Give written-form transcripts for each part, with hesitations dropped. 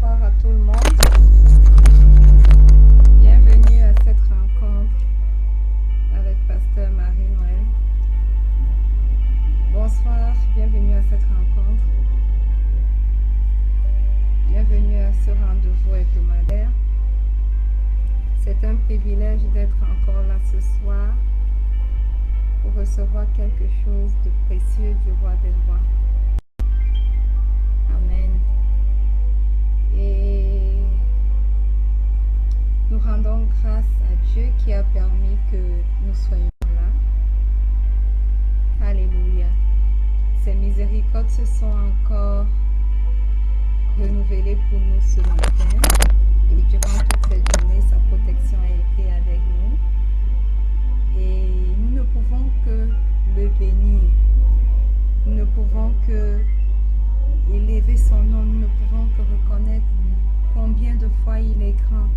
Bonsoir à tout le monde. Bienvenue à cette rencontre avec Pasteur Marie-Noël. Bonsoir, bienvenue à cette rencontre. Bienvenue à ce rendez-vous hebdomadaire. C'est un privilège d'être encore là ce soir pour recevoir quelque chose de précieux du roi des rois. Amen. Et nous rendons grâce à Dieu qui a permis que nous soyons là. Alléluia. Ses miséricordes se sont encore renouvelées pour nous ce matin. Et durant toute cette journée, sa protection a été avec nous. Et nous ne pouvons que le bénir. Nous ne pouvons que élever son nom. Nous ne pouvons que reconnaître combien de fois il est grand.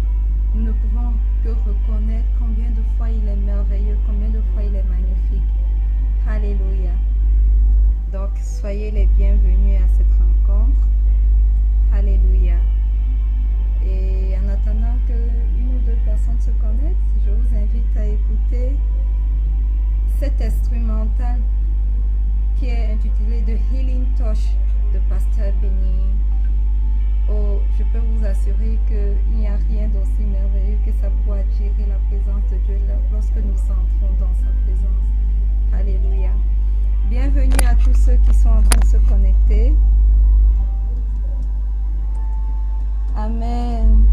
Nous ne pouvons que reconnaître combien de fois il est merveilleux, combien de fois il est magnifique. Alléluia. Donc, soyez les bienvenus à cette rencontre. Alléluia. Et en attendant que une ou deux personnes se connectent, je vous invite à écouter cet instrumental qui est intitulé The Healing Touch de Pasteur Benny. Oh, je peux vous assurer qu'il n'y a rien d'aussi merveilleux que ça pour attirer la présence de Dieu lorsque nous entrons dans sa présence. Alléluia. Bienvenue à tous ceux qui sont en train de se connecter. Amen.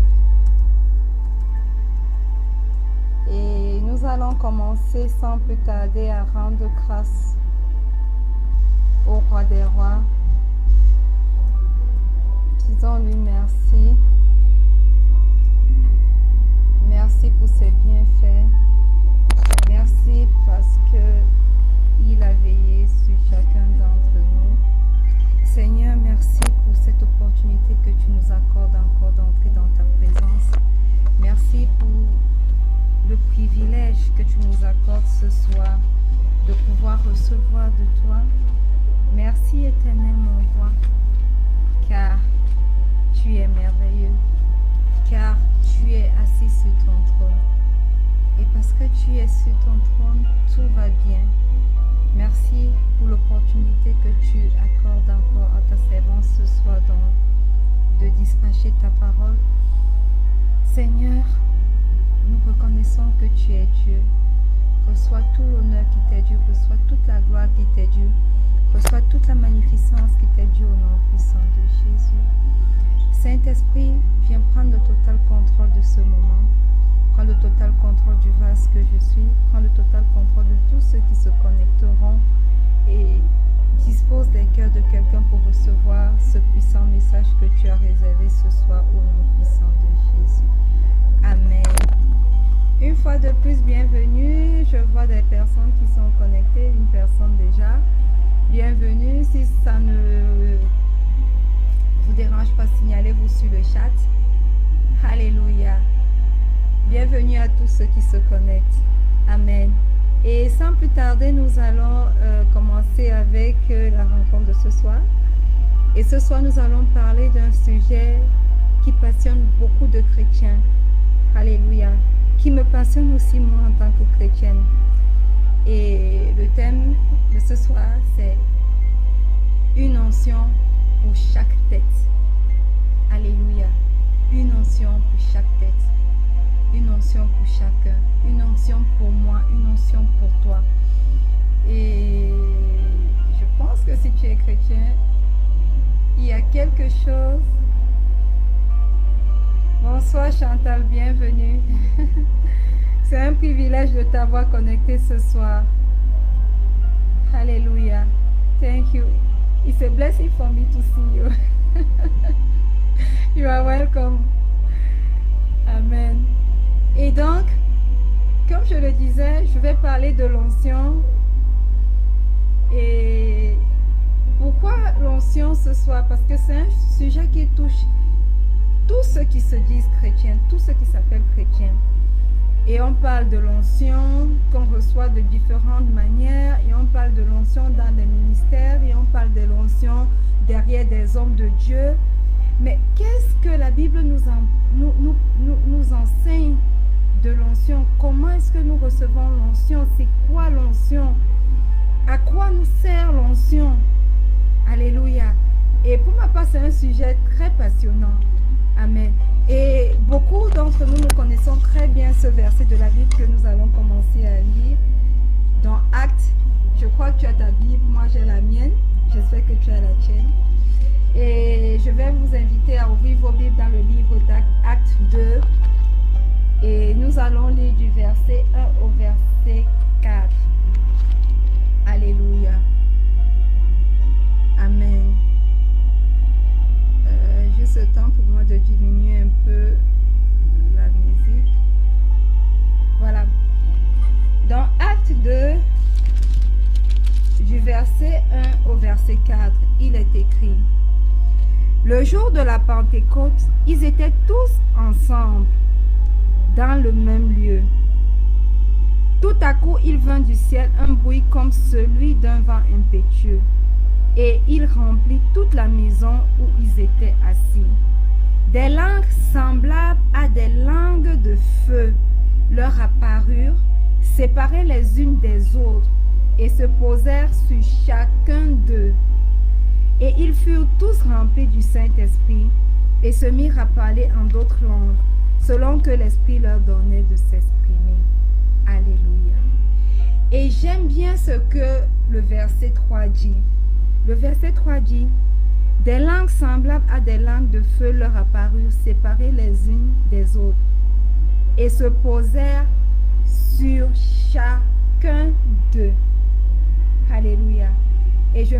Et nous allons commencer sans plus tarder à rendre grâce au roi des rois. Disons-lui merci. Merci pour ses bienfaits. Merci parce que il a veillé sur chacun d'entre nous. Seigneur, merci pour cette opportunité que tu nous accordes encore d'entrer dans ta présence. Merci pour le privilège que tu nous accordes ce soir de pouvoir recevoir de toi. Merci éternel mon roi, car tu es merveilleux, car tu es assis sur ton trône. Et parce que tu es sur ton trône, tout va bien. Merci pour l'opportunité que tu accordes encore à ta servante ce soir de dispatcher ta parole. Seigneur, nous reconnaissons que tu es Dieu. Reçois tout l'honneur qui t'est dû, reçois toute la gloire qui t'est due, reçois toute la magnificence qui t'est due au nom puissant de Jésus. Saint-Esprit, viens prendre le total contrôle de ce moment. Prends le total contrôle du vase que je suis. Prends le total contrôle de tous ceux qui se connecteront et dispose des cœurs de quelqu'un pour recevoir ce puissant message que tu as réservé ce soir au nom puissant de Jésus. Amen. Une fois de plus, bienvenue. Je vois des personnes qui sont connectées, une personne déjà. Bienvenue. Si ça ne vous dérange pas, signalez-vous sur le chat. Alléluia. Bienvenue à tous ceux qui se connectent. Amen. Et sans plus tarder, nous allons commencer avec la rencontre de ce soir. Et ce soir, nous allons parler d'un sujet qui passionne beaucoup de chrétiens. Alléluia. Qui me passionne aussi moi en tant que chrétienne. Et le thème de ce soir, c'est une onction pour chaque tête. Alléluia. Une onction pour chaque tête. Une onction pour chacun. Une onction pour moi. Une onction pour toi. Et je pense que si tu es chrétien, il y a quelque chose. Bonsoir Chantal, bienvenue. C'est un privilège de t'avoir connecté ce soir. Hallelujah. Thank you. It's a blessing for me to see you. You are welcome. Amen. Et donc, comme je le disais, je vais parler de l'onction. Et pourquoi l'onction ce soir? Parce que c'est un sujet qui touche tous ceux qui se disent chrétiens, tous ceux qui s'appellent chrétiens. Et on parle de l'onction qu'on reçoit de différentes manières. Et on parle de l'onction dans les ministères. Et on parle de l'onction derrière des hommes de Dieu. Mais qu'est-ce que la Bible nous enseigne de l'onction. Comment est-ce que nous recevons l'onction? C'est quoi l'onction? À quoi nous sert l'onction? Alléluia. Et pour ma part, c'est un sujet très passionnant. Amen. Et beaucoup d'entre nous, nous connaissons très bien ce verset de la Bible que nous allons commencer à lire dans Actes. Je crois que tu as ta Bible, moi j'ai la mienne. J'espère que tu as la tienne. Et je vais vous inviter à ouvrir vos Bibles dans le livre d'Actes 2. Et nous allons lire du verset 1 au verset 4. Alléluia. Amen. Juste le temps pour moi de diminuer un peu la musique. Voilà. Dans Actes 2, du verset 1 au verset 4, il est écrit: le jour de la Pentecôte, ils étaient tous ensemble dans le même lieu. Tout à coup, il vint du ciel un bruit comme celui d'un vent impétueux, et il remplit toute la maison où ils étaient assis. Des langues semblables à des langues de feu leur apparurent, séparées les unes des autres, et se posèrent sur chacun d'eux. Et ils furent tous remplis du Saint-Esprit, et se mirent à parler en d'autres langues, selon que l'Esprit leur donnait de s'exprimer. Alléluia. Et j'aime bien ce que le verset 3 dit. Le verset 3 dit: des langues semblables à des langues de feu leur apparurent, séparées les unes des autres, et se posèrent sur chacun d'eux. Alléluia. Et je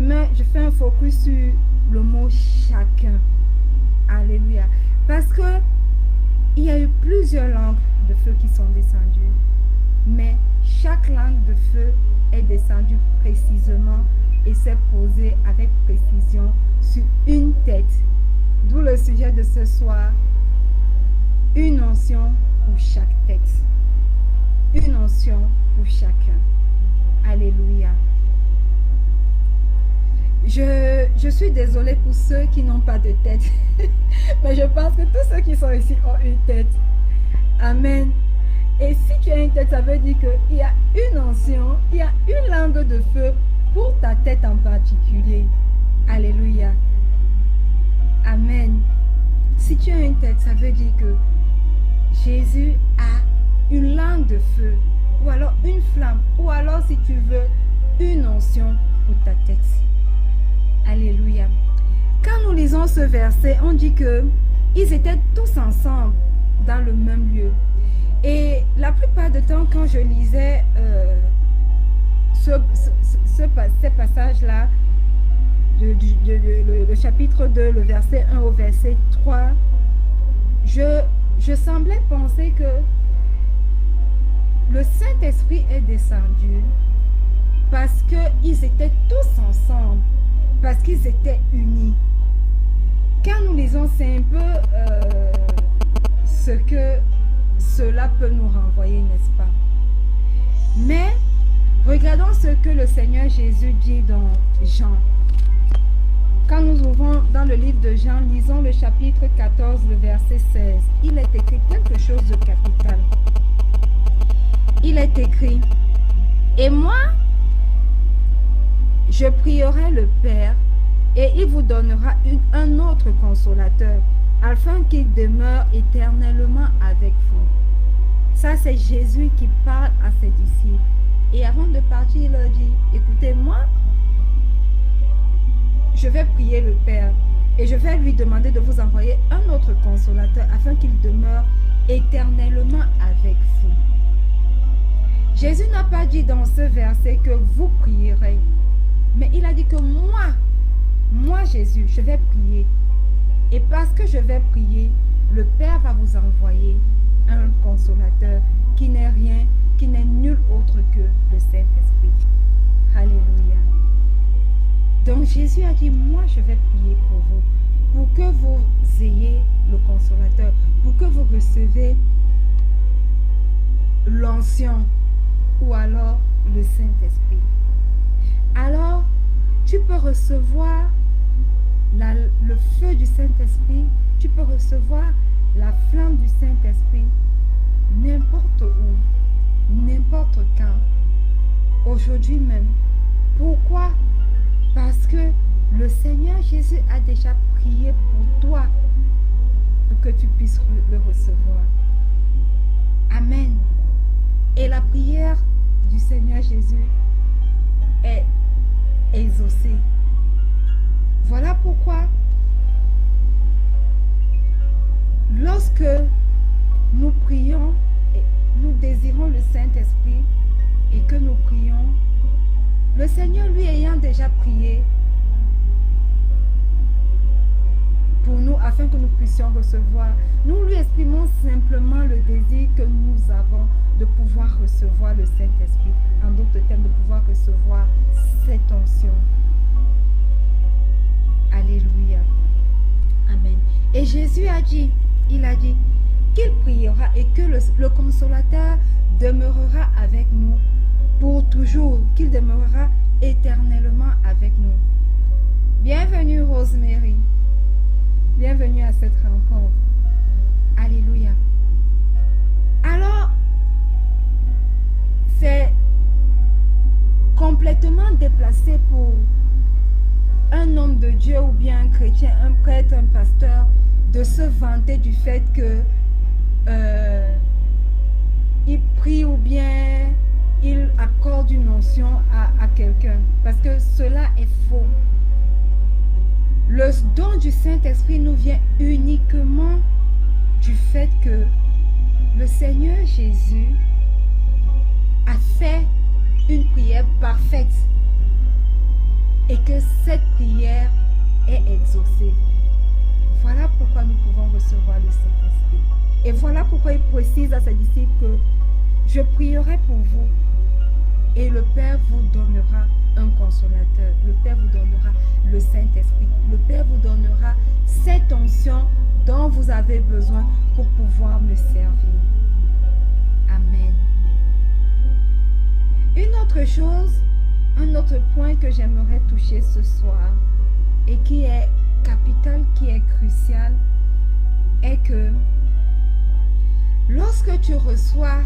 fais un focus sur le mot chacun. Alléluia. Parce que il y a eu plusieurs langues de feu qui sont descendues, mais chaque langue de feu est descendue précisément et s'est posée avec précision sur une tête. D'où le sujet de ce soir: une onction pour chaque tête. Une onction pour chacun. Alléluia. Je suis désolée pour ceux qui n'ont pas de tête. Mais je pense que tous ceux qui sont ici ont une tête. Amen. Et si tu as une tête, ça veut dire qu'il y a une onction, il y a une langue de feu pour ta tête en particulier. Alléluia. Amen. Si tu as une tête, ça veut dire que Jésus a une langue de feu, ou alors une flamme, ou alors, si tu veux, une onction pour ta tête. Alléluia. Quand nous lisons ce verset, on dit que ils étaient tous ensemble dans le même lieu. Et la plupart du temps, quand je lisais ces passages-là, le chapitre 2, le verset 1 au verset 3, je semblais penser que le Saint-Esprit est descendu parce qu'ils étaient tous ensemble, parce qu'ils étaient unis. Quand nous lisons, c'est un peu ce que cela peut nous renvoyer, n'est-ce pas? Mais regardons ce que le Seigneur Jésus dit dans Jean. Quand nous ouvrons dans le livre de Jean, lisons le chapitre 14, le verset 16. Il est écrit quelque chose de capital. Il est écrit: et moi, je prierai le Père, et il vous donnera un autre consolateur, afin qu'il demeure éternellement avec vous. Ça, c'est Jésus qui parle à ses disciples. Et avant de partir, il leur dit: écoutez, moi, je vais prier le Père, et je vais lui demander de vous envoyer un autre consolateur, afin qu'il demeure éternellement avec vous. Jésus n'a pas dit dans ce verset que vous prierez, mais il a dit que moi Jésus, je vais prier. Et parce que je vais prier, le Père va vous envoyer un consolateur qui n'est rien, qui n'est nul autre que le Saint-Esprit. Alléluia. Donc Jésus a dit: moi je vais prier pour vous, pour que vous ayez le consolateur, pour que vous recevez l'onction ou alors le Saint-Esprit. Alors, tu peux recevoir le feu du Saint-Esprit, tu peux recevoir la flamme du Saint-Esprit n'importe où, n'importe quand, aujourd'hui même. Pourquoi? Parce que le Seigneur Jésus a déjà prié pour toi pour que tu puisses le recevoir. Amen. Et la prière du Seigneur Jésus est exaucée. Voilà pourquoi, lorsque nous prions, et nous désirons le Saint-Esprit et que nous prions, le Seigneur lui ayant déjà prié pour nous afin que nous puissions recevoir, nous lui exprimons simplement le désir que nous avons de pouvoir recevoir le Saint-Esprit, en d'autres termes, de pouvoir recevoir cette onction. Alléluia. Amen. Et Jésus a dit, il a dit qu'il priera et que le Consolateur demeurera avec nous pour toujours, qu'il demeurera éternellement avec nous. Bienvenue Rosemary. Bienvenue à cette rencontre. Alléluia. Alors, c'est complètement déplacé pour un homme de Dieu ou bien un chrétien, un prêtre, un pasteur, de se vanter du fait que il prie ou bien il accorde une onction à quelqu'un. Parce que cela est faux. Le don du Saint-Esprit nous vient uniquement du fait que le Seigneur Jésus a fait une prière parfaite et que cette prière est exaucée. Voilà pourquoi nous pouvons recevoir le Saint-Esprit. Et voilà pourquoi il précise à ses disciples que je prierai pour vous et le Père vous donnera un consolateur. Le Père vous donnera le Saint-Esprit. Le Père vous donnera cette onction dont vous avez besoin pour pouvoir me servir. Amen. Une autre chose, un autre point que j'aimerais toucher ce soir et qui est capital, qui est crucial, est que lorsque tu reçois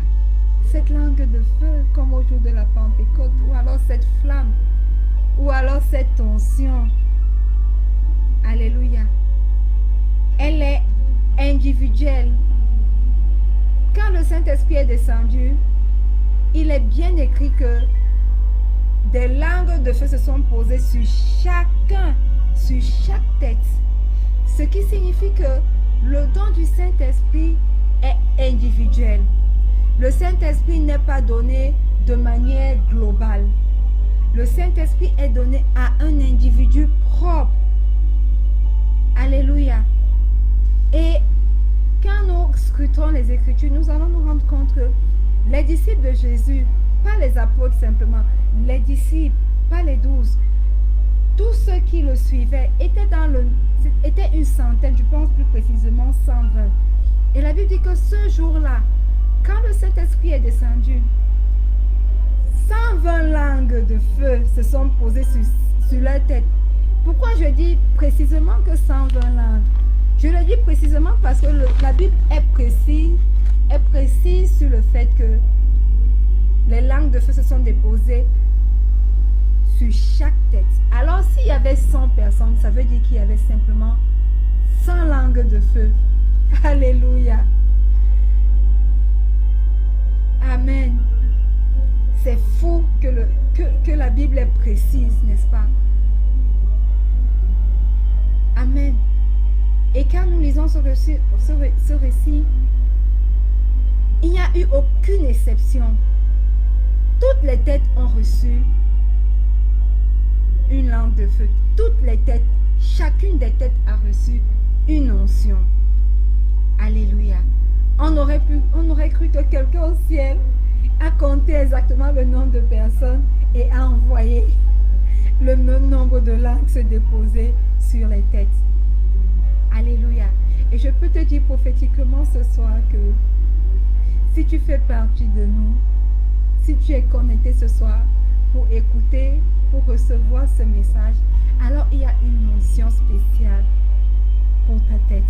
cette langue de feu comme au jour de la Pentecôte, ou alors cette flamme, ou alors cette onction, alléluia, elle est individuelle. Quand le Saint-Esprit est descendu, il est bien écrit que des langues de feu se sont posées sur chacun, sur chaque tête. Ce qui signifie que le don du Saint-Esprit est individuel. Le Saint-Esprit n'est pas donné de manière globale. Le Saint-Esprit est donné à un individu propre. Alléluia. Et quand nous scrutons les Écritures, nous allons nous rendre compte que les disciples de Jésus, pas les apôtres simplement, les disciples, pas les 12, tous ceux qui le suivaient étaient une centaine, je pense plus précisément 120. Et la Bible dit que ce jour-là, quand le Saint-Esprit est descendu, 120 langues de feu se sont posées sur leur tête. Pourquoi je dis précisément que 120 langues? Je le dis précisément parce que la Bible est précise sur le fait que les langues de feu se sont déposées sur chaque tête. Alors s'il y avait 100 personnes, ça veut dire qu'il y avait simplement 100 langues de feu. Alléluia. Amen. C'est fou que la Bible est précise, n'est-ce pas? Amen. Et quand nous lisons ce récit, il n'y a eu aucune exception. Toutes les têtes ont reçu une langue de feu. Toutes les têtes, chacune des têtes a reçu une onction. Alléluia. On aurait cru que quelqu'un au ciel a compté exactement le nombre de personnes et a envoyé le même nombre de langues se déposer sur les têtes. Alléluia. Et je peux te dire prophétiquement ce soir que si tu fais partie de nous, si tu es connecté ce soir pour écouter, pour recevoir ce message, alors il y a une onction spéciale pour ta tête.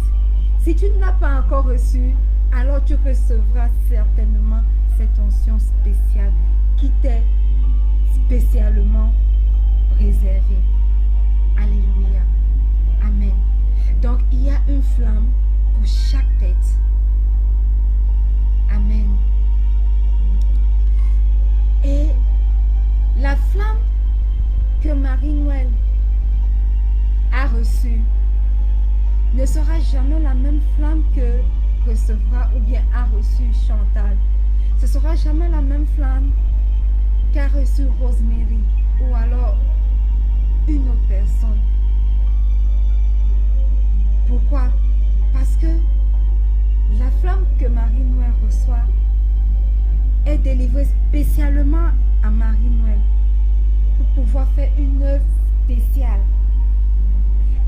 Si tu ne l'as pas encore reçue, alors tu recevras certainement cette onction spéciale qui t'est spécialement réservée. Alléluia. Amen. Donc, il y a une flamme pour chaque tête. Amen. Et la flamme que Marie-Noël a reçue ne sera jamais la même flamme que recevra ou bien a reçu Chantal. Ce sera jamais la même flamme qu'a reçu Rosemary ou alors une autre personne. Pourquoi? Parce que la flamme que Marie-Noël reçoit est délivrée spécialement à Marie-Noël pour pouvoir faire une œuvre spéciale.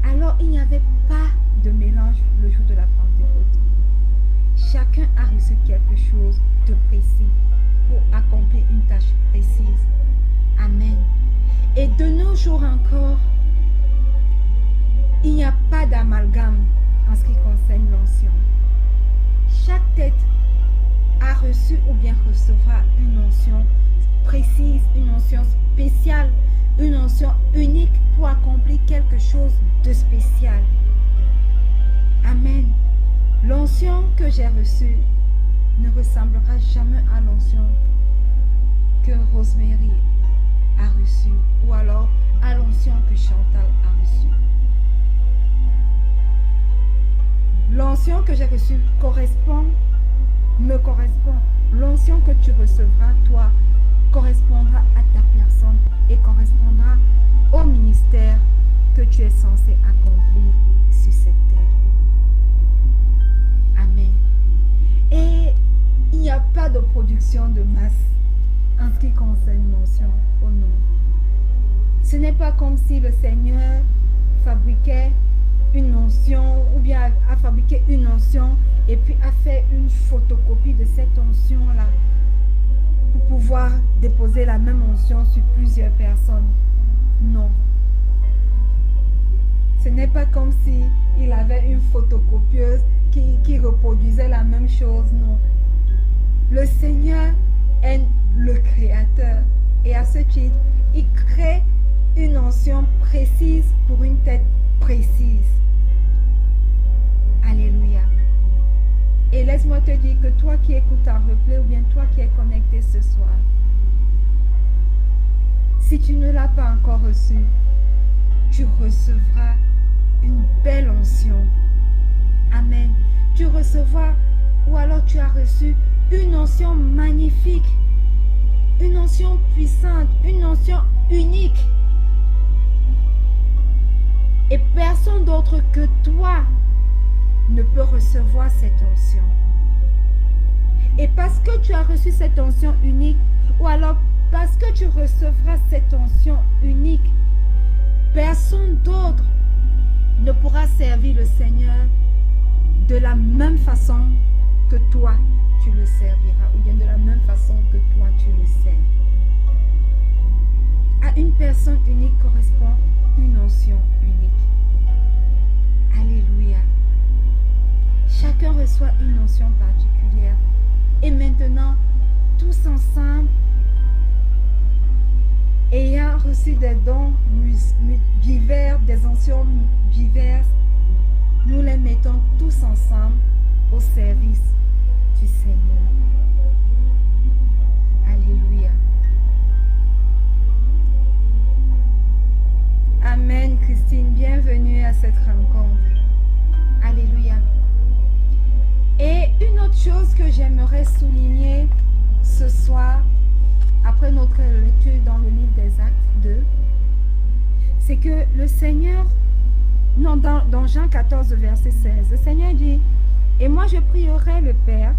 Alors il n'y avait pas de mélange le jour de la Pentecôte. Chacun a reçu quelque chose de précis pour accomplir une tâche précise. Amen. Et de nos jours encore, il n'y a pas d'amalgame en ce qui concerne l'onction. Chaque tête a reçu ou bien recevra une onction précise, une onction spéciale, une onction unique pour accomplir quelque chose de spécial. Amen. L'onction que j'ai reçue ne ressemblera jamais à l'onction que Rosemary a reçue ou alors à l'onction que Chantal a reçue. L'onction que j'ai reçue me correspond. L'onction que tu recevras, toi, correspondra à ta personne et correspondra au ministère que tu es censé accomplir sur cette terre. Amen. Et il n'y a pas de production de masse en ce qui concerne l'onction. Oh non. Ce n'est pas comme si le Seigneur fabriquait une onction ou bien a fabriqué une onction et puis a fait une photocopie de cette onction-là pour pouvoir déposer la même onction sur plusieurs personnes. Non. Ce n'est pas comme si il avait une photocopieuse qui reproduisait la même chose. Non. Le Seigneur est le Créateur et à ce titre, il crée une onction précise pour une tête précise. Alléluia. Et laisse-moi te dire que toi qui écoutes en replay ou bien toi qui es connecté ce soir, si tu ne l'as pas encore reçu, tu recevras une belle onction. Amen. Tu recevras ou alors tu as reçu une onction magnifique, une onction puissante, une onction unique. Et personne d'autre que toi ne peut recevoir cette onction. Et parce que tu as reçu cette onction unique, ou alors parce que tu recevras cette onction unique, personne d'autre ne pourra servir le Seigneur de la même façon que toi tu le serviras, ou bien de la même façon que toi tu le sers. À une personne unique correspond une onction unique. Alléluia. Chacun reçoit une onction particulière. Et maintenant, tous ensemble, ayant reçu des dons divers, des onctions diverses, nous les mettons tous ensemble au service du Seigneur. Alléluia. Amen, Christine. Bienvenue à cette rencontre. Alléluia. Et une autre chose que j'aimerais souligner ce soir, après notre lecture dans le livre des Actes 2, c'est que le Seigneur, dans Jean 14, verset 16, le Seigneur dit, « Et moi je prierai le Père,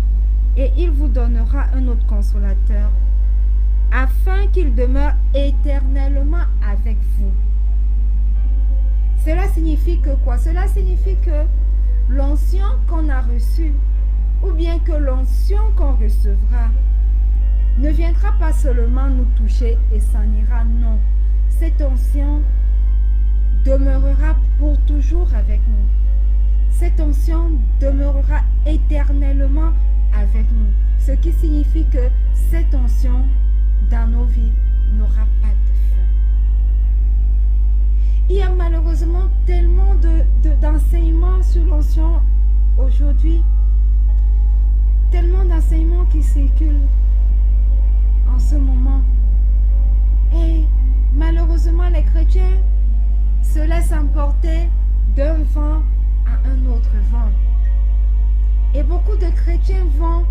et il vous donnera un autre consolateur, afin qu'il demeure éternellement avec vous. » Cela signifie que quoi? Cela signifie que l'onction qu'on a reçue, ou bien que l'onction qu'on recevra, ne viendra pas seulement nous toucher et s'en ira. Non. Cette onction demeurera pour toujours avec nous. Cette onction demeurera éternellement avec nous. Ce qui signifie que cette onction dans nos vies n'aura pas de fin. Il y a malheureusement tellement d'enseignements sur l'onction aujourd'hui. Tellement d'enseignements qui circulent en ce moment. Et malheureusement, les chrétiens se laissent emporter d'un vent à un autre vent. Et beaucoup de chrétiens vont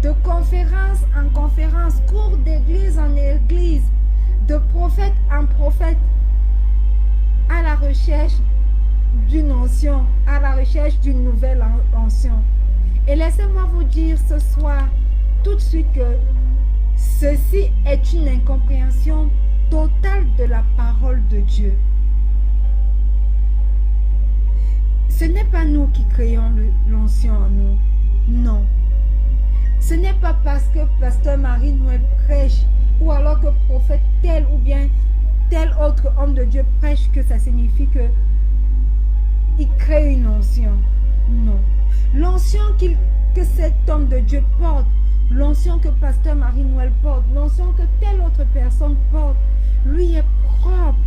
de conférence en conférence, cours d'église en église, de prophète en prophète, à la recherche d'une onction, à la recherche d'une nouvelle onction. Et laissez-moi vous dire ce soir, tout de suite, que ceci est une incompréhension totale de la parole de Dieu. Ce n'est pas nous qui créons l'onction en nous. Non. Ce n'est pas parce que pasteur Marie-Noël prêche ou alors que prophète tel ou bien tel autre homme de Dieu prêche que ça signifie que il crée une onction. Non. L'onction que cet homme de Dieu porte, l'onction que pasteur Marie-Noël porte, l'onction que telle autre personne porte, lui est propre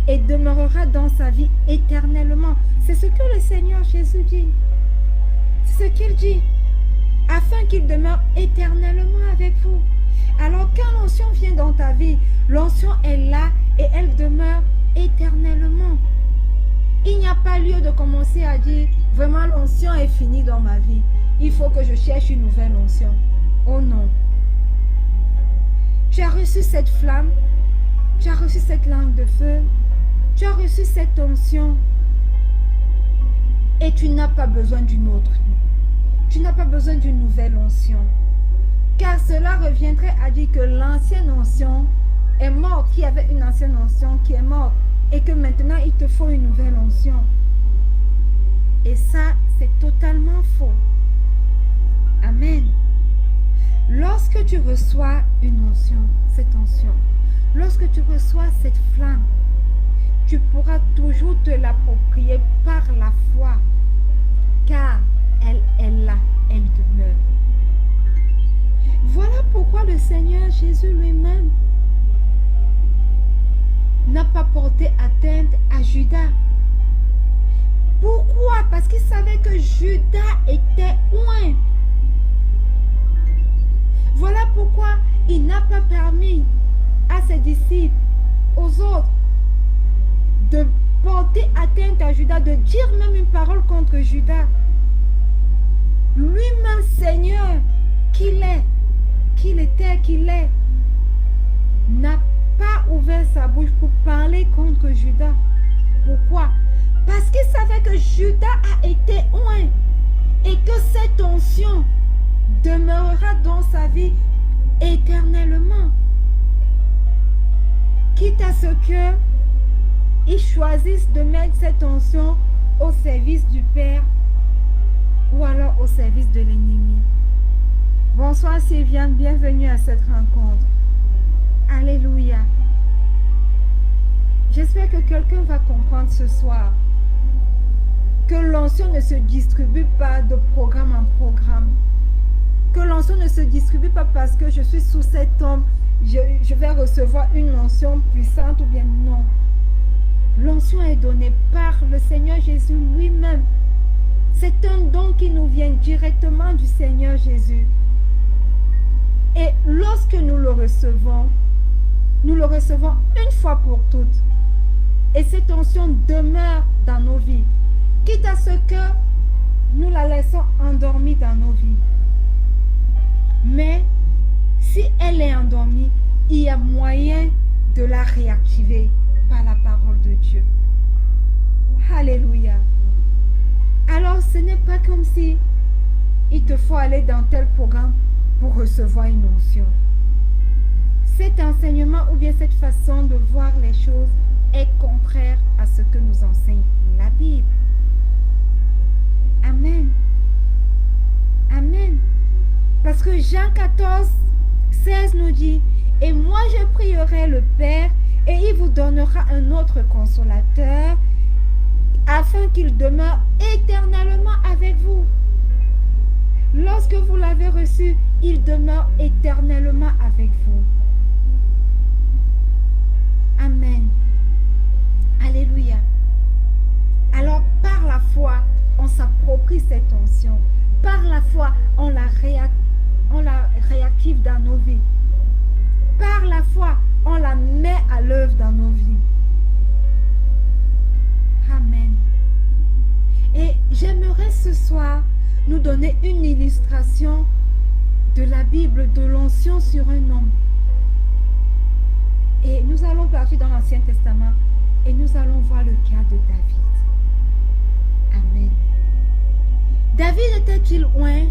et demeurera dans sa vie éternellement. C'est ce que le Seigneur Jésus dit. C'est ce qu'il dit. Afin qu'il demeure éternellement avec vous. Alors quand l'onction vient dans ta vie, l'onction est là et elle demeure éternellement. Il n'y a pas lieu de commencer à dire, vraiment l'onction est finie dans ma vie. Il faut que je cherche une nouvelle onction. Oh non. Tu as reçu cette flamme, tu as reçu cette langue de feu, tu as reçu cette onction et tu n'as pas besoin d'une autre. Tu n'as pas besoin d'une nouvelle onction. Car cela reviendrait à dire que l'ancienne onction est morte, qu'il y avait une ancienne onction qui est morte et que maintenant il te faut une nouvelle onction. Et ça, c'est totalement faux. Amen. Lorsque tu reçois une onction, cette onction, lorsque tu reçois cette flamme, tu pourras toujours te l'approprier par la foi, car elle est là, elle demeure. Voilà pourquoi le Seigneur Jésus lui-même n'a pas porté atteinte à Judas. Pourquoi? Parce qu'il savait que Judas était oint. Voilà pourquoi il n'a pas permis à ses disciples, aux autres, de porter atteinte à Judas, de dire même une parole contre Judas. Lui-même, Seigneur, qu'il est, qu'il était, qu'il est, n'a pas ouvert sa bouche pour parler contre Judas. Pourquoi? Parce qu'il savait que Judas a été oint et que cette onction demeurera dans sa vie éternellement. Quitte à ce que ils choisissent de mettre cette onction au service du Père ou alors au service de l'ennemi. Bonsoir Sylviane, bienvenue à cette rencontre. Alléluia. J'espère que quelqu'un va comprendre ce soir que l'onction ne se distribue pas de programme en programme. Que l'onction ne se distribue pas parce que je suis sous cet homme, je vais recevoir une onction puissante ou bien non. L'onction est donnée par le Seigneur Jésus lui-même. C'est un don qui nous vient directement du Seigneur Jésus. Et lorsque nous le recevons une fois pour toutes. Et cette onction demeure dans nos vies. Quitte à ce que nous la laissons endormie dans nos vies. Mais si elle est endormie, il y a moyen de la réactiver par la parole de Dieu. Alléluia. Alors ce n'est pas comme si il te faut aller dans tel programme pour recevoir une onction. Cet enseignement ou bien cette façon de voir les choses est contraire à ce que nous enseigne la Bible. Amen. Amen. Parce que Jean 14, 16 nous dit, « Et moi je prierai le Père, Et il vous donnera un autre consolateur afin qu'il demeure éternellement avec vous. Lorsque vous l'avez reçu, il demeure éternellement avec vous. Amen. Alléluia. Alors, par la foi, on s'approprie cette onction. Par la foi, on la réactive dans nos vies. Par la foi, on la met à l'œuvre dans nos vies. Amen. Et j'aimerais ce soir nous donner une illustration de la Bible, de l'onction sur un homme. Et nous allons partir dans l'Ancien Testament et nous allons voir le cas de David. Amen. David était-il oint?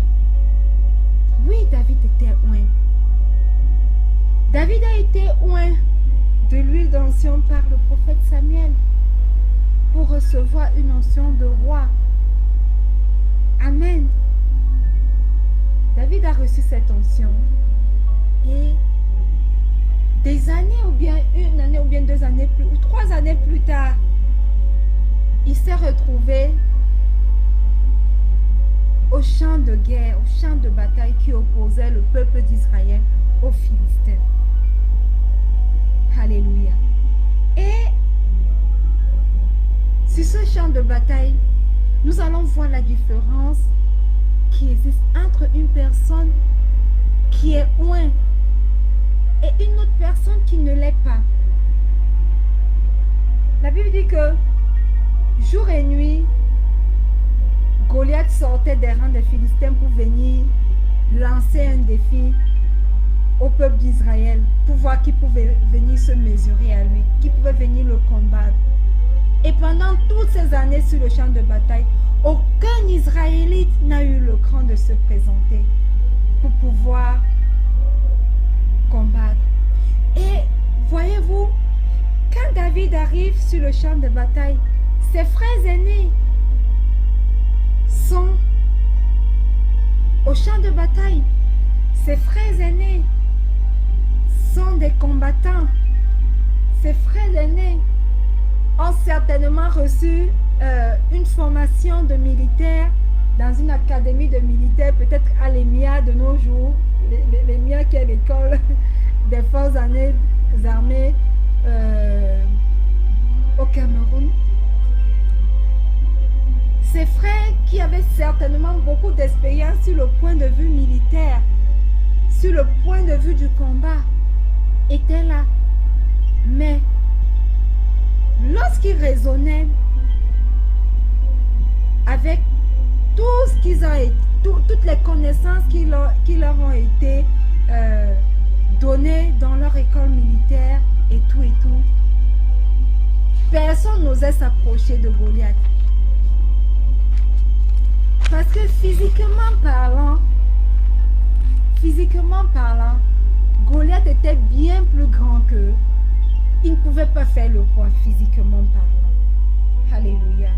Oui, David était oint. David a été oint de l'huile d'onction par le prophète Samuel pour recevoir une onction de roi. Amen. David a reçu cette onction et des années ou bien une année ou bien 2 années plus ou 3 années plus tard, il s'est retrouvé au champ de guerre, au champ de bataille qui opposait le peuple d'Israël aux Philistins. Alléluia. Et sur ce champ de bataille, nous allons voir la différence qui existe entre une personne qui est oint et une autre personne qui ne l'est pas. La Bible dit que jour et nuit, Goliath sortait des rangs des Philistins pour venir lancer un défi au peuple d'Israël pour voir qui pouvait venir se mesurer à lui, qui pouvait venir le combattre. Et pendant toutes ces années sur le champ de bataille, aucun Israélite n'a eu le cran de se présenter pour pouvoir combattre. Et voyez-vous, quand David arrive sur le champ de bataille, ses frères aînés sont au champ de bataille. Ses frères aînés sont des combattants. Ses frères aînés ont certainement reçu une formation de militaire dans une académie de militaires, peut-être à l'EMIA de nos jours, l'EMIA qui est l'école des forces armées au Cameroun. Ses frères qui avaient certainement beaucoup d'expérience sur le point de vue militaire, sur le point de vue du combat, étaient là. Mais lorsqu'ils raisonnaient avec tout ce qu'ils ont, toutes les connaissances qui leur ont été données dans leur école militaire et tout, personne n'osait s'approcher de Goliath. Parce que physiquement parlant, Goliath était bien plus grand qu'eux. Il ne pouvait pas faire le poids physiquement parlant. Alléluia.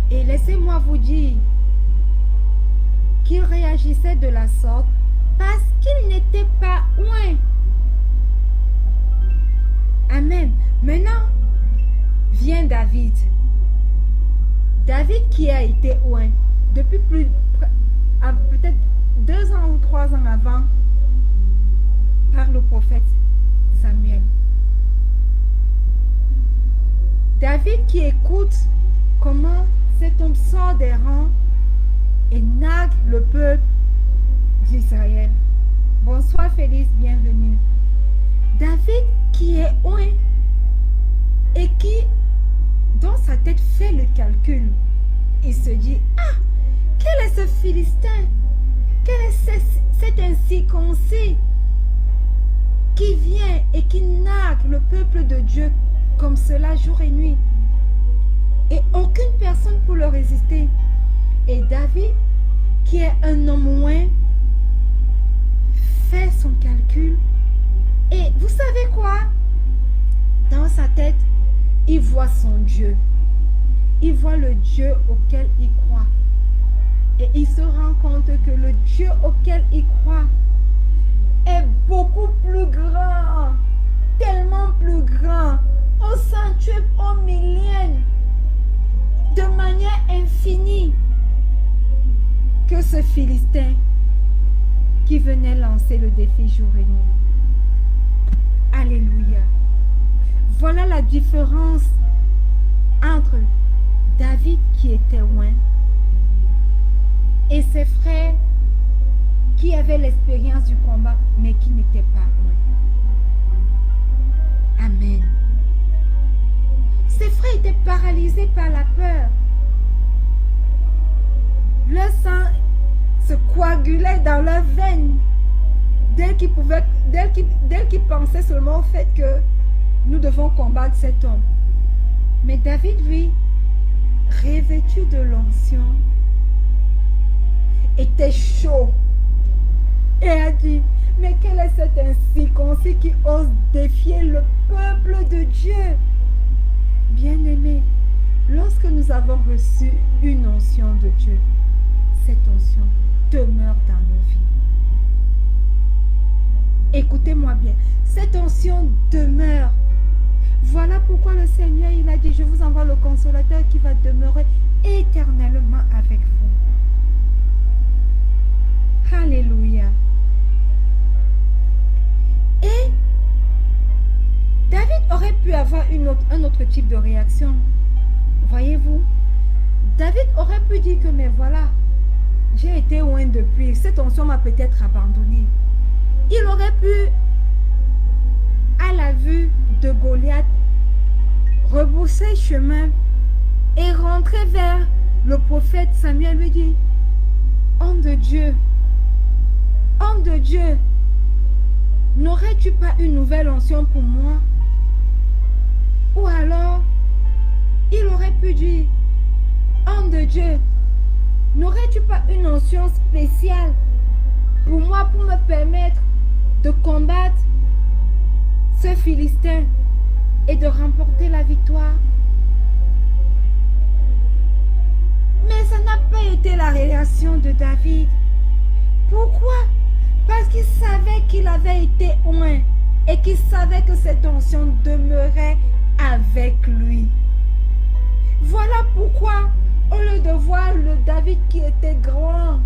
Et laissez-moi vous dire qu'il réagissait de la sorte parce qu'il n'était pas oint. Amen. Maintenant, vient David. David qui a été oint depuis peut-être 2 ans ou 3 ans avant par le prophète Samuel. David qui écoute comment cet homme sort des rangs et nargue le peuple d'Israël. Bonsoir Félix, bienvenue. David qui est oint et qui dans sa tête fait le calcul. Il se dit, ah, quel est ce Philistin? Quel est cet incirconcis qui vient et qui nargue le peuple de Dieu comme cela jour et nuit? Et aucune personne pour le résister. Et David, qui est un homme oint, fait son calcul. Et vous savez quoi? Dans sa tête, il voit son Dieu. Il voit le Dieu auquel il croit. Et il se rend compte que le Dieu auquel il croit est beaucoup plus grand tellement plus grand, au centuple, au millième, de manière infinie, que ce Philistin qui venait lancer le défi jour et nuit. Alléluia. Voilà la différence entre David qui était loin et ses frères qui avaient l'expérience du combat mais qui n'étaient pas loin. Amen. Ses frères étaient paralysés par la peur. Le sang se coagulait dans leurs veines dès qu'ils pensaient seulement au fait que nous devons combattre cet homme. Mais David, lui, revêtu de l'onction, était chaud et a dit, mais quel est cet incirconcis qui ose défier le peuple de Dieu? Bien-aimés, lorsque nous avons reçu une onction de Dieu, cette onction demeure dans nos vies. Écoutez-moi bien, cette onction demeure. Voilà pourquoi le Seigneur, il a dit, je vous envoie le consolateur qui va demeurer éternellement avec vous. Alléluia. Et David aurait pu avoir un autre type de réaction. Voyez-vous, David aurait pu dire que, mais voilà, j'ai été loin depuis, cette onction m'a peut-être abandonné. Il aurait pu, à la vue de Goliath, rebrousser chemin et rentrer vers le prophète Samuel, lui dit, homme de Dieu, n'aurais-tu pas une nouvelle onction pour moi? Ou alors, il aurait pu dire, homme de Dieu, n'aurais-tu pas une onction spéciale pour moi, pour me permettre de combattre ce Philistin et de remporter la victoire? Mais ça n'a pas été la réaction de David. Pourquoi? Parce qu'il savait qu'il avait été oint et qu'il savait que cette onction demeurait avec lui. Voilà pourquoi, au lieu de voir le David qui était grand,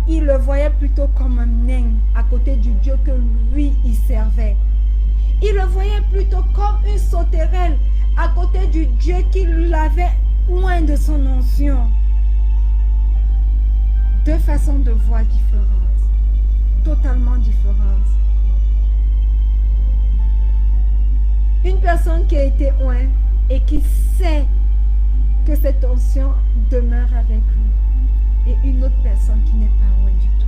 il le voyait plutôt comme un nain à côté du Dieu que lui, il servait. Il le voyait plutôt comme une sauterelle à côté du Dieu qui l'avait oint de son onction. Deux façons de voir différentes, totalement différentes. Une personne qui a été oint et qui sait que cette onction demeure avec lui, et une autre personne qui n'est pas loin du tout.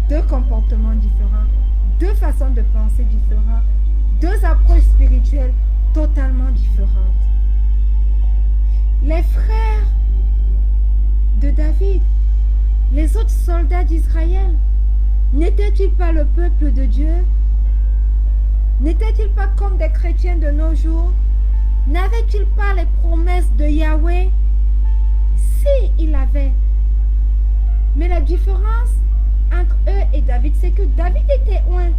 Deux comportements différents, deux façons de penser différentes, deux approches spirituelles totalement différentes. Les frères de David, les autres soldats d'Israël, n'étaient-ils pas le peuple de Dieu? N'étaient-ils pas comme des chrétiens de nos jours? N'avaient-ils pas les promesses de Yahweh? Si, il avait. Mais la différence entre eux et David, c'est que David était loin.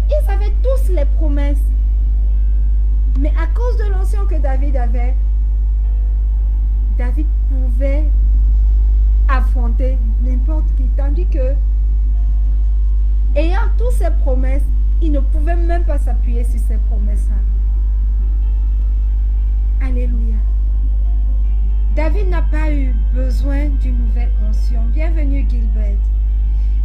Ils avaient tous les promesses. Mais à cause de l'onction que David avait, David pouvait affronter n'importe qui. Tandis que, ayant toutes ces promesses, il ne pouvait même pas s'appuyer sur ces promesses-là. Alléluia. David n'a pas eu besoin d'une nouvelle onction. Bienvenue Gilbert.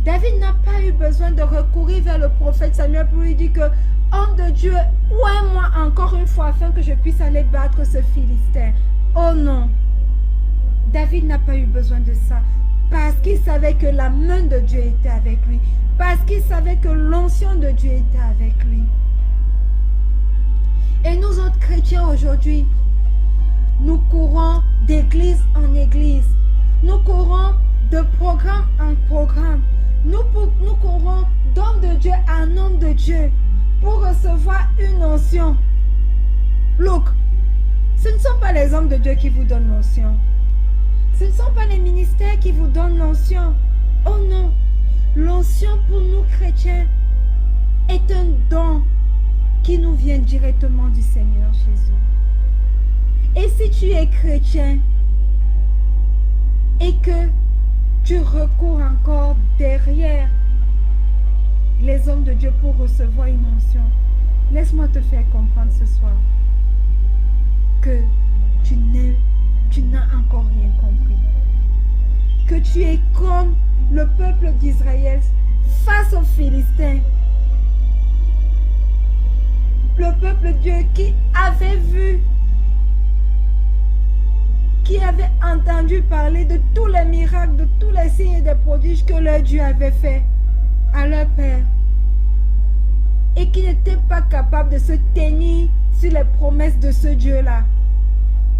David n'a pas eu besoin de recourir vers le prophète Samuel pour lui dire que, homme de Dieu, oins-moi encore une fois afin que je puisse aller battre ce Philistin. Oh non. David n'a pas eu besoin de ça parce qu'il savait que la main de Dieu était avec lui. Parce qu'il savait que l'onction de Dieu était avec lui. Et nous autres chrétiens aujourd'hui, nous courons d'église en église. Nous courons de programme en programme. Nous courons d'homme de Dieu en homme de Dieu pour recevoir une onction. Look, ce ne sont pas les hommes de Dieu qui vous donnent l'onction. Ce ne sont pas les ministères qui vous donnent l'onction. Oh non, l'onction pour nous chrétiens est un don qui nous vient directement du Seigneur Jésus. Et si tu es chrétien et que tu recours encore derrière les hommes de Dieu pour recevoir une onction, laisse-moi te faire comprendre ce soir que tu n'as encore rien compris. Que tu es comme le peuple d'Israël face aux Philistins. Le peuple de Dieu qui avait vu, qui avait entendu parler de tous les miracles, de tous les signes et des prodiges que leur Dieu avait fait à leur père. Et qui n'était pas capable de se tenir sur les promesses de ce Dieu-là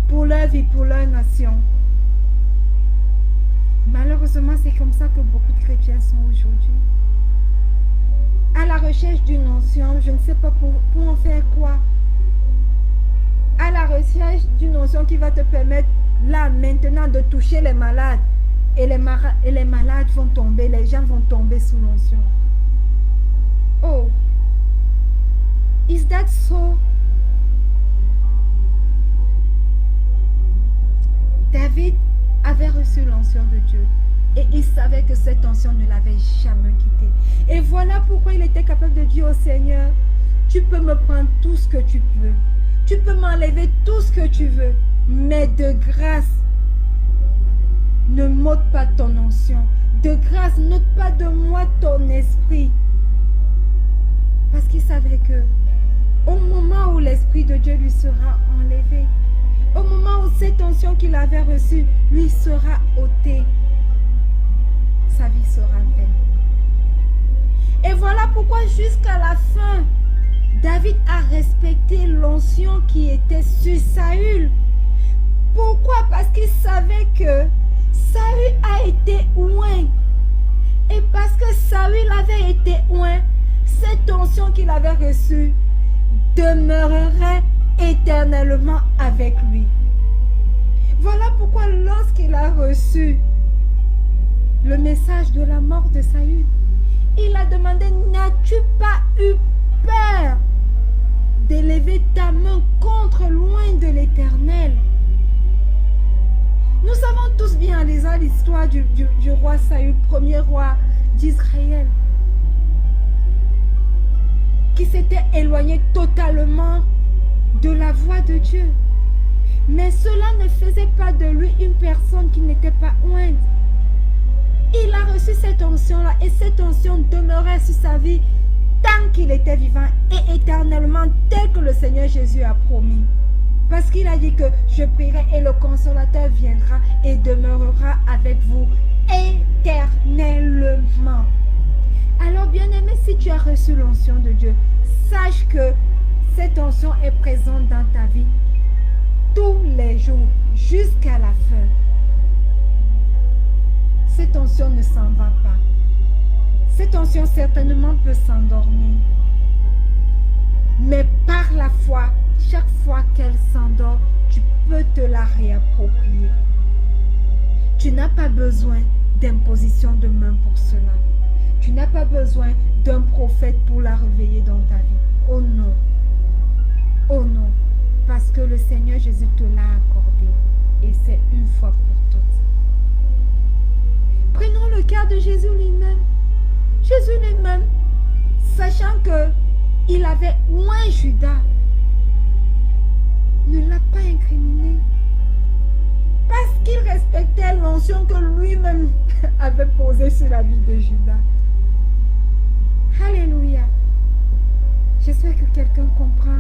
pour leur vie, pour leur nation. Malheureusement, c'est comme ça que beaucoup de chrétiens sont aujourd'hui. À la recherche d'une onction, je ne sais pas pour en faire quoi. À la recherche d'une onction qui va te permettre, là, maintenant, de toucher les malades. Et les malades vont tomber, les gens vont tomber sous l'onction. Oh! Is that so? David avait reçu l'onction de Dieu et il savait que cette onction ne l'avait jamais quitté. Et voilà pourquoi il était capable de dire au Seigneur, tu peux me prendre tout ce que tu veux, tu peux m'enlever tout ce que tu veux, mais de grâce, ne m'ôte pas ton onction, de grâce, n'ôte pas de moi ton esprit. Parce qu'il savait que au moment où l'Esprit de Dieu lui sera enlevé, au moment où cette onction qu'il avait reçue lui sera ôtée, sa vie sera vaine. Et voilà pourquoi jusqu'à la fin, David a respecté l'onction qui était sur Saül. Pourquoi? Parce qu'il savait que Saül a été oint. Et parce que Saül avait été oint, cette onction qu'il avait reçue demeurerait éternellement avec lui. Voilà pourquoi lorsqu'il a reçu le message de la mort de Saül, il a demandé, n'as-tu pas eu peur d'élever ta main contre loin de l'Éternel? Nous savons tous bien en lisant l'histoire du roi Saül, premier roi d'Israël, qui s'était éloigné totalement de la voix de Dieu. Mais cela ne faisait pas de lui une personne qui n'était pas ointe. Il a reçu cette onction-là et cette onction demeurait sur sa vie tant qu'il était vivant et éternellement tel que le Seigneur Jésus a promis. Parce qu'il a dit que je prierai et le consolateur viendra et demeurera avec vous éternellement. Alors bien-aimé, si tu as reçu l'onction de Dieu, sache que cette onction est présente dans ta vie tous les jours jusqu'à la fin. Cette onction ne s'en va pas. Cette onction certainement peut s'endormir. Mais par la foi, chaque fois qu'elle s'endort, tu peux te la réapproprier. Tu n'as pas besoin d'imposition de main pour cela. Tu n'as pas besoin d'un prophète pour la réveiller dans ta vie. Oh non. Oh non. Parce que le Seigneur Jésus te l'a accordé. Et c'est une fois pour toutes. Prenons le cas de Jésus lui-même. Jésus lui-même, sachant qu'il avait oint Judas, ne l'a pas incriminé. Parce qu'il respectait l'onction que lui-même avait posée sur la vie de Judas. Alléluia. J'espère que quelqu'un comprend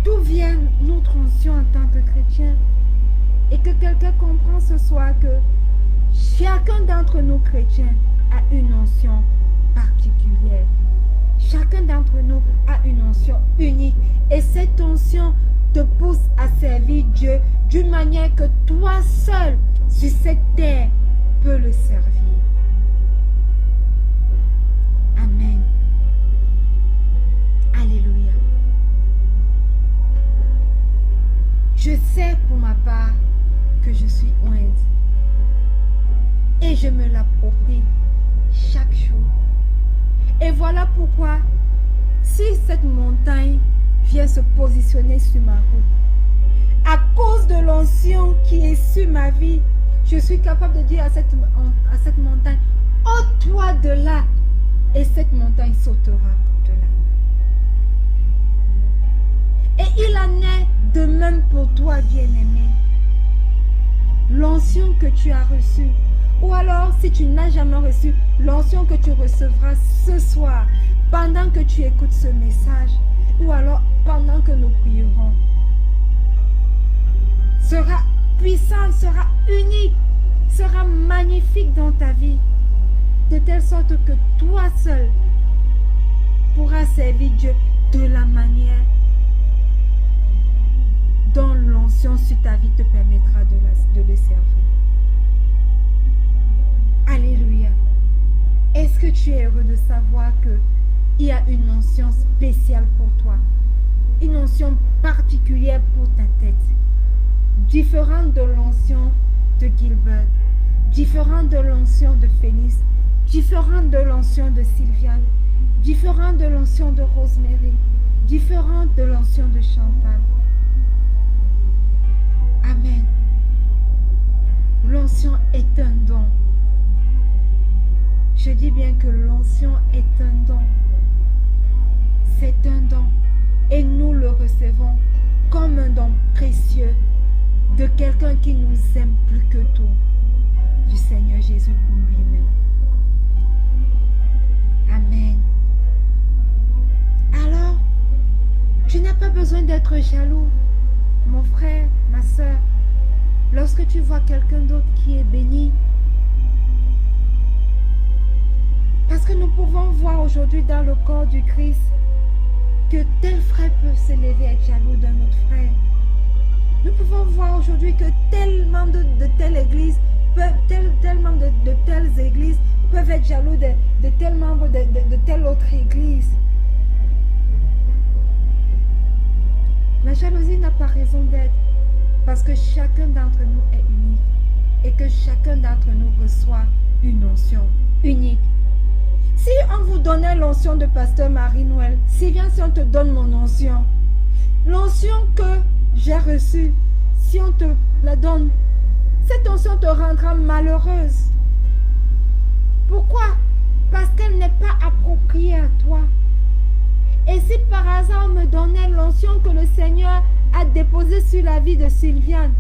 d'où vient notre onction en tant que chrétien. Et que quelqu'un comprend ce soir que chacun d'entre nous chrétiens a une onction particulière. Chacun d'entre nous a une onction unique. Et cette onction te pousse à servir Dieu d'une manière que toi seul sur cette terre peux le servir. Amen. Alléluia. Je sais pour ma part que je suis ointe et je me l'approprie chaque jour. Et voilà pourquoi, si cette montagne vient se positionner sur ma route, à cause de l'onction qui est sur ma vie, je suis capable de dire à cette montagne, ôte-toi de là, et cette montagne sautera de là. Et il en est de même pour toi, bien-aimé. L'onction que tu as reçue, ou alors si tu n'as jamais reçu, l'onction que tu recevras ce soir, pendant que tu écoutes ce message, ou alors pendant que nous prierons, sera puissante, sera unique, sera magnifique dans ta vie, de telle sorte que toi seul pourras servir Dieu de la manière dont l'onction sur ta vie te permettra de le servir. Alléluia. Est-ce que tu es heureux de savoir qu'il y a une onction spéciale pour toi, une onction particulière pour ta tête, différente de l'onction de Gilbert, différente de l'onction de Félix, différente de l'onction de Sylviane, différente de l'onction de Rosemary, différente de l'onction de Chantal. Amen. L'onction est un don. Je dis bien que l'onction est un don. C'est un don. Et nous le recevons comme un don précieux de quelqu'un qui nous aime plus que tout, du Seigneur Jésus lui-même. Amen. Alors, tu n'as pas besoin d'être jaloux, mon frère, ma soeur, lorsque tu vois quelqu'un d'autre qui est béni. Parce que nous pouvons voir aujourd'hui dans le corps du Christ que tel frère peut s'élever à être jaloux d'un autre frère. Nous pouvons voir aujourd'hui que tel membre de telle église, tel membre de telles églises peuvent être jaloux de tel membre de telle autre église. La jalousie n'a pas raison d'être, parce que chacun d'entre nous est unique et que chacun d'entre nous reçoit une onction unique. Si on vous donnait l'onction de pasteur Marie-Noël, Sylviane, si on te donne mon onction, l'onction que j'ai reçue, si on te la donne, cette onction te rendra malheureuse. Pourquoi? Parce qu'elle n'est pas appropriée à toi. Et si par hasard on me donnait l'onction que le Seigneur a déposée sur la vie de Sylviane,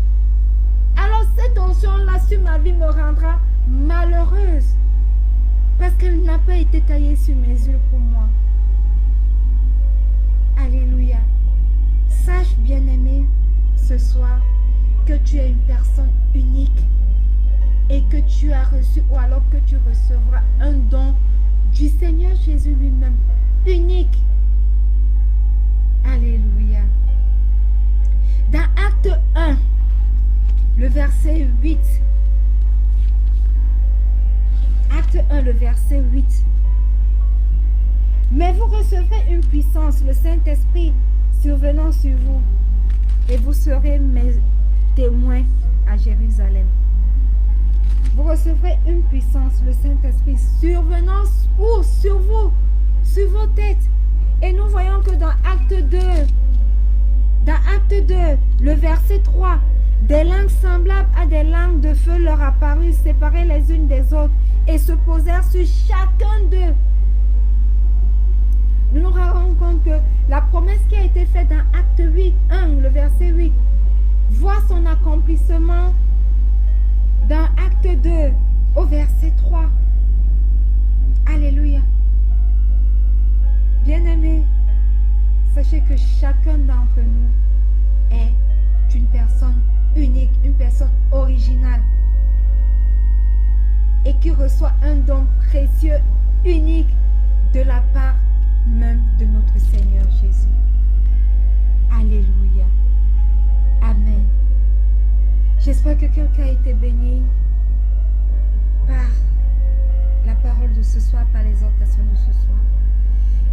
alors cette onction-là sur ma vie me rendra malheureuse. Parce qu'elle n'a pas été taillée sur mes yeux pour moi. Alléluia. Sache, bien-aimé, ce soir, que tu es une personne unique et que tu as reçu, ou alors que tu recevras un don du Seigneur Jésus lui-même, unique. Alléluia. Dans Acte 1, le verset 8, Acte 1, le verset 8. Mais vous recevrez une puissance, le Saint-Esprit, survenant sur vous, et vous serez mes témoins à Jérusalem. Vous recevrez une puissance, le Saint-Esprit, survenant sur vous, sur vos têtes. Et nous voyons que dans Acte 2, le verset 3, des langues semblables à des langues de feu leur apparurent, séparées les unes des autres, et se posèrent sur chacun d'eux. Nous nous rendons compte que la promesse qui a été faite dans Acte 8, 1, le verset 8, voit son accomplissement dans Acte 2, au verset 3. Alléluia. Bien-aimés, sachez que chacun d'entre nous est une personne unique, une personne originale et qui reçoit un don précieux, unique de la part même de notre Seigneur Jésus. Alléluia. Amen. J'espère que quelqu'un a été béni par la parole de ce soir, par l'exhortation de ce soir.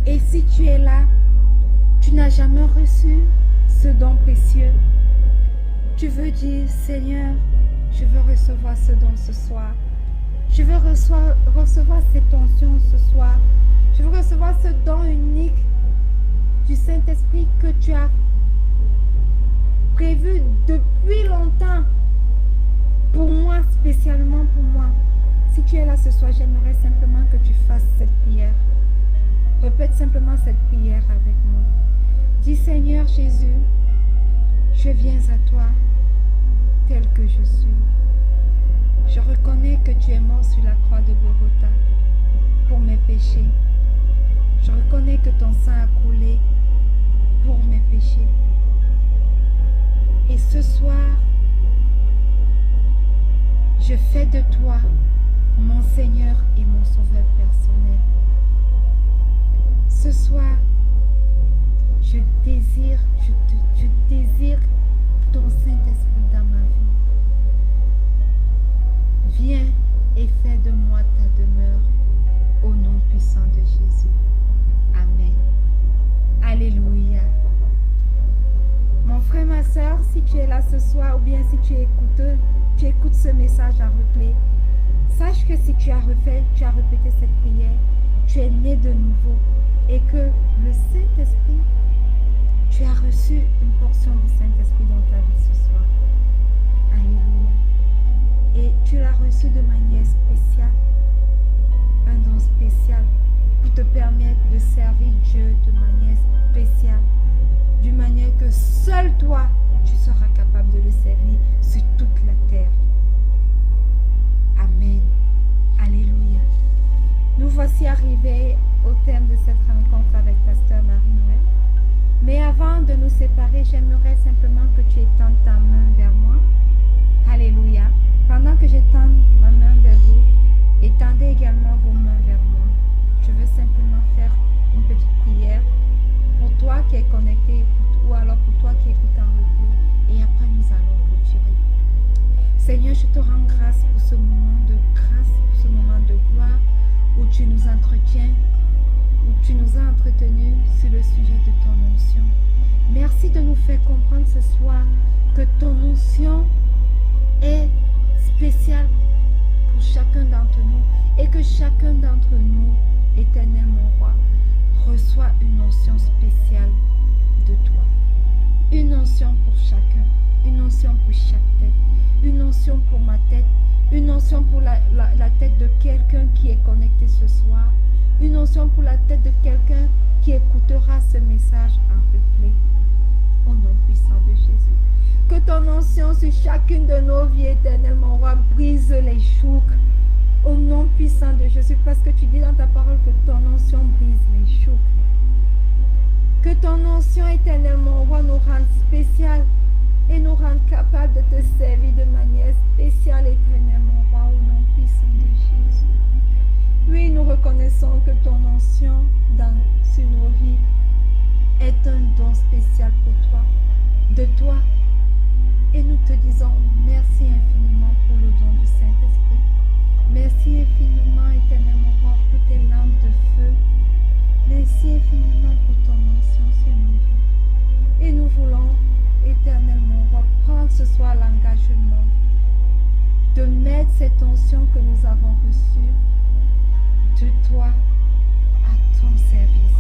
Et si tu es là, tu n'as jamais reçu ce don précieux, tu veux dire, Seigneur, je veux recevoir ce don ce soir. Je veux recevoir cette onction ce soir. Je veux recevoir ce don unique du Saint-Esprit que tu as prévu depuis longtemps pour moi, spécialement pour moi. Si tu es là ce soir, j'aimerais simplement que tu fasses cette prière. Répète simplement cette prière avec moi. Dis Seigneur Jésus, je viens à toi tel que je suis. Je reconnais que tu es mort sur la croix de Golgotha pour mes péchés. Je reconnais que ton sang a coulé pour mes péchés. Et ce soir, je fais de toi mon Seigneur et mon Sauveur personnel. Ce soir, je désire ton Saint-Esprit dans ma vie. Viens et fais de moi ta demeure au nom puissant de Jésus. Amen. Alléluia. Mon frère, ma soeur, si tu es là ce soir ou bien si tu écoutes ce message en replay, sache que si tu as répété cette prière, tu es né de nouveau et que le Saint-Esprit, tu as reçu une portion du Saint-Esprit dans ta vie ce soir. Alléluia. Et tu l'as reçu de manière spéciale, un don spécial pour te permettre de servir Dieu de manière spéciale, d'une manière que seul toi, tu seras capable de le servir sur toute la terre. Amen. Alléluia. Nous voici arrivés au terme de cette rencontre avec Pasteur Marie-Noël. Mais avant de nous séparer, j'aimerais simplement que tu étendes ta main vers moi. Alléluia. Pendant que j'étends ma main vers vous, étendez également vos mains vers moi. Je veux simplement faire une petite prière pour toi qui es connecté ou alors pour toi qui écoute en replay. Et après, nous allons clôturer. Seigneur, je te rends grâce pour ce moment de grâce, pour ce moment de gloire où tu nous entretiens, où tu nous as entretenus sur le sujet de ton onction. Merci de nous faire comprendre ce soir que ton onction est spéciale pour chacun d'entre nous et que chacun d'entre nous, éternel mon roi, reçoit une onction spéciale de toi. Une onction pour chacun, une onction pour chaque tête, une onction pour ma tête, une onction pour la tête de quelqu'un qui est connecté ce soir, une onction pour la tête de quelqu'un qui écoutera ce message en replay. Au nom puissant de Jésus. Que ton onction sur chacune de nos vies, éternel mon roi, brise les choucs. Au nom puissant de Jésus, parce que tu dis dans ta parole que ton onction brise les choucs. Que ton onction, éternel mon roi, nous rende spécial et nous rende capables de te servir de manière spéciale, éternel mon roi, au nom puissant de Jésus. Oui, nous reconnaissons que ton onction sur nos vies est un don spécial pour toi, de toi. Et nous te disons merci infiniment pour le don du Saint-Esprit. Merci infiniment, éternel mon roi, pour tes lampes de feu. Merci infiniment pour ton onction sur nos vies. Et nous voulons, éternel mon roi, prendre ce soir l'engagement de mettre cette onction que nous avons reçue de toi à ton service.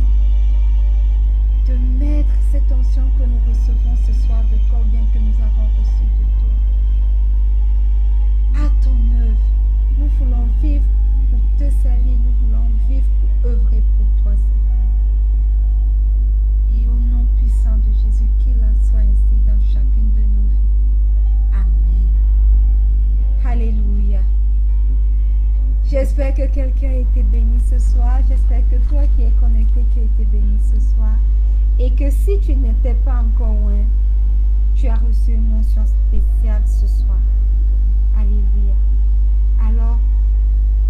De mettre cette onction que nous recevons ce soir de toi, bien que nous avons reçu de toi, à ton œuvre. Nous voulons vivre pour te servir, nous voulons vivre pour œuvrer pour toi, Seigneur. Et au nom puissant de Jésus, qu'il en soit ainsi dans chacune de nos vies. Amen. Alléluia. J'espère que quelqu'un a été béni ce soir. J'espère que toi qui es connecté, tu as été béni ce soir. Et que si tu n'étais pas encore loin, tu as reçu une onction spéciale ce soir. Alléluia. Alors,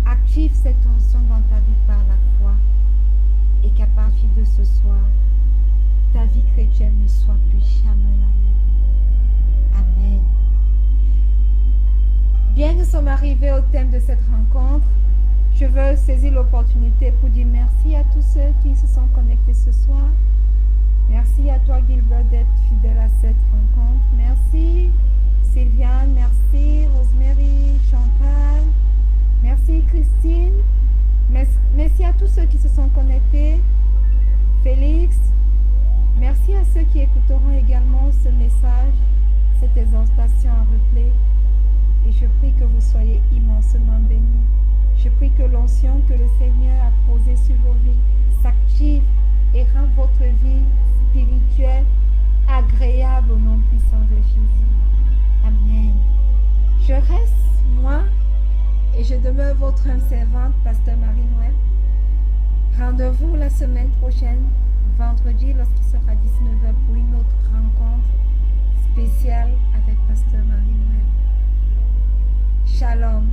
active cette onction dans ta vie par la foi. Et qu'à partir de ce soir, ta vie chrétienne ne soit plus jamais la même. Amen. Bien, nous sommes arrivés au thème de cette rencontre. Je veux saisir l'opportunité pour dire merci à tous ceux qui se sont connectés ce soir. Merci à toi, Gilbert, d'être fidèle à cette rencontre. Merci, Sylviane. Merci, Rosemary, Chantal. Merci Christine. Merci à tous ceux qui se sont connectés. Félix. Merci à ceux qui écouteront également ce message, cette exhortation en replay. Et je prie que vous soyez immensement bénis. Je prie que l'onction que le Seigneur a posée sur vos vies s'active et rend votre vie spirituelle agréable au nom puissant de Jésus. Amen. Je reste, moi, et je demeure votre servante, Pasteur Marie-Noël. Rendez-vous la semaine prochaine, vendredi, lorsqu'il sera 19h pour une autre rencontre spéciale avec Pasteur Marie-Noël. Shalom.